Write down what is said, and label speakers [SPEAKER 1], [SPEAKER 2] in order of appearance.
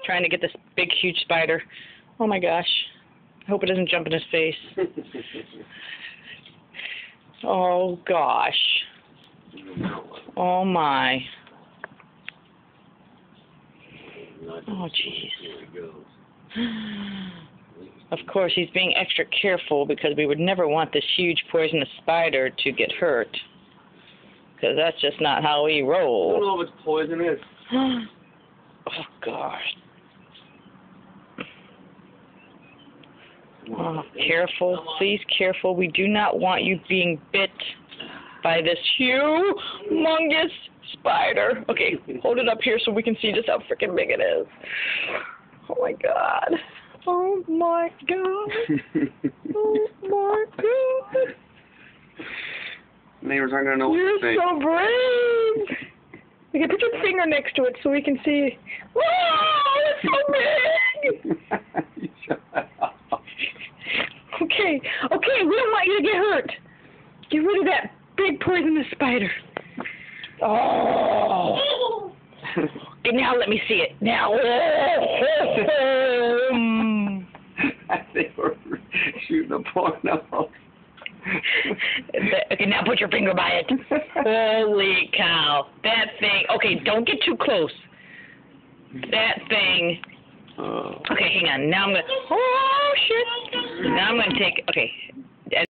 [SPEAKER 1] trying to get this big, huge spider. Oh my gosh. I hope it doesn't jump in his face. Oh gosh. Oh my. Oh jeez. Of course, he's being extra careful because we would never want this huge poisonous spider to get hurt. Because that's just not how we roll.
[SPEAKER 2] I don't know if it's poisonous.
[SPEAKER 1] Oh gosh. Oh, careful, please careful. We do not want you being bit by this humongous spider. Okay, hold it up here so we can see just how freaking big it is. Oh my god. Oh my god. Oh my god.
[SPEAKER 2] Neighbors aren't gonna know what
[SPEAKER 1] You're
[SPEAKER 2] to say.
[SPEAKER 1] so brave. Okay, put your finger next to it so we can see. Whoa, it's so big. Okay, we don't want you to get hurt. Get rid of that big poisonous spider. Oh. Okay, now let me see it. Now.
[SPEAKER 2] They were shooting a porno.
[SPEAKER 1] Okay, now put your finger by it. Holy cow. That thing. Okay, don't get too close. That thing. Okay, hang on. Now I'm going to... Oh, shit. Now I'm going to take... Okay.